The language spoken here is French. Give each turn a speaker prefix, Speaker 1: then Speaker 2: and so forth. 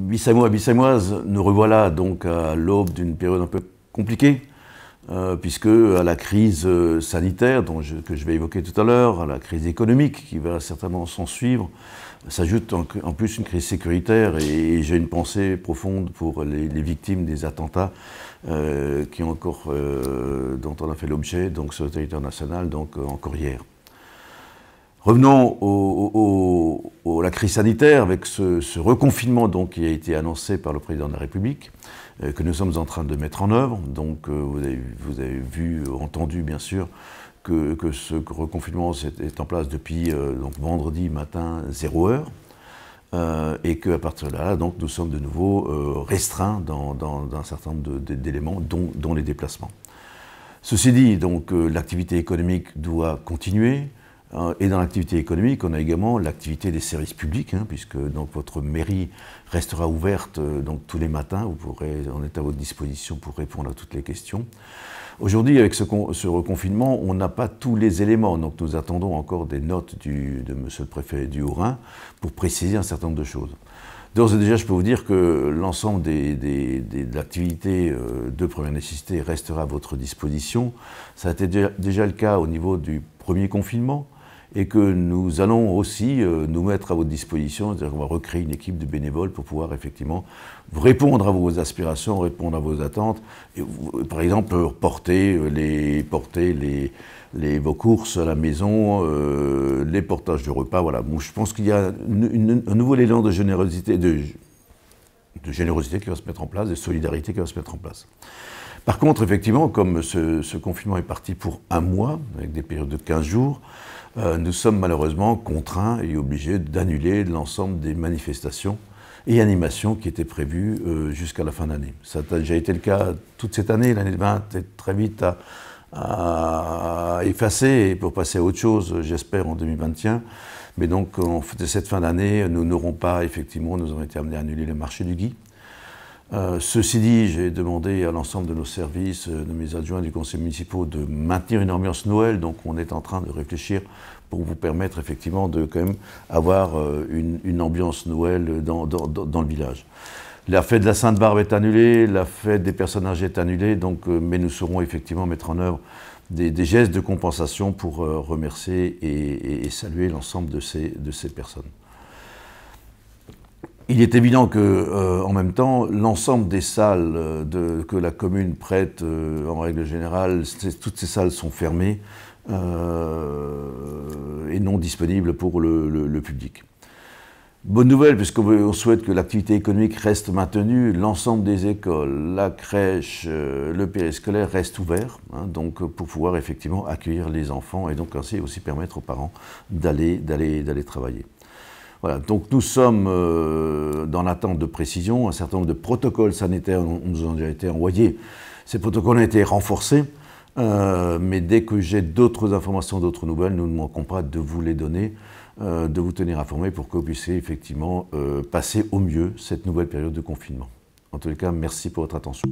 Speaker 1: Bissamois, Bissamoises, nous revoilà donc à l'aube d'une période un peu compliquée, puisque à la crise sanitaire que je vais évoquer tout à l'heure, à la crise économique qui va certainement s'en suivre, s'ajoute en plus une crise sécuritaire, et j'ai une pensée profonde pour les victimes des attentats dont on a fait l'objet donc sur le territoire national donc encore hier. Revenons à la crise sanitaire avec ce reconfinement donc, qui a été annoncé par le président de la République, que nous sommes en train de mettre en œuvre. Donc vous avez vu, entendu bien sûr, que ce reconfinement est en place depuis donc, vendredi matin 0h, et qu'à partir de là, donc, nous sommes de nouveau restreints dans un certain nombre d'éléments, dont les déplacements. Ceci dit, donc l'activité économique doit continuer. Et dans l'activité économique, on a également l'activité des services publics, puisque donc, votre mairie restera ouverte donc, tous les matins. On est à votre disposition pour répondre à toutes les questions. Aujourd'hui, avec ce reconfinement, on n'a pas tous les éléments. Donc nous attendons encore des notes de monsieur le préfet du Haut-Rhin pour préciser un certain nombre de choses. D'ores et déjà, je peux vous dire que l'ensemble de l'activité de première nécessité restera à votre disposition. Ça a été déjà le cas au niveau du premier confinement, et que nous allons aussi nous mettre à votre disposition, c'est-à-dire qu'on va recréer une équipe de bénévoles pour pouvoir effectivement répondre à vos aspirations, répondre à vos attentes, et par exemple porter vos courses à la maison, les portages de repas, voilà. Bon, je pense qu'il y a un nouvel élan de générosité, de générosité qui va se mettre en place, de solidarité qui va se mettre en place. Par contre, effectivement, comme ce confinement est parti pour un mois, avec des périodes de 15 jours, nous sommes malheureusement contraints et obligés d'annuler l'ensemble des manifestations et animations qui étaient prévues jusqu'à la fin d'année. Ça a déjà été le cas toute cette année. L'année 20 est très vite à effacer pour passer à autre chose, j'espère, en 2021. Mais donc, de cette fin d'année, nous n'aurons pas, effectivement, nous avons été amenés à annuler le marché du Gui. Ceci dit, j'ai demandé à l'ensemble de nos services, de mes adjoints du conseil municipal, de maintenir une ambiance Noël. Donc on est en train de réfléchir pour vous permettre effectivement de quand même avoir une ambiance Noël dans le village. La fête de la Sainte-Barbe est annulée, la fête des personnes âgées est annulée, donc, mais nous saurons effectivement mettre en œuvre des gestes de compensation pour remercier et saluer l'ensemble de ces personnes. Il est évident que, en même temps, l'ensemble des salles que la commune prête, en règle générale, toutes ces salles sont fermées et non disponibles pour le public. Bonne nouvelle, puisqu'on souhaite que l'activité économique reste maintenue, l'ensemble des écoles, la crèche, le périscolaire restent ouverts, donc pour pouvoir effectivement accueillir les enfants et donc ainsi aussi permettre aux parents d'aller travailler. Voilà, donc nous sommes dans l'attente de précision. Un certain nombre de protocoles sanitaires nous ont déjà été envoyés. Ces protocoles ont été renforcés, mais dès que j'ai d'autres informations, d'autres nouvelles, nous ne manquons pas de vous les donner, de vous tenir informés pour que vous puissiez effectivement passer au mieux cette nouvelle période de confinement. En tous les cas, merci pour votre attention.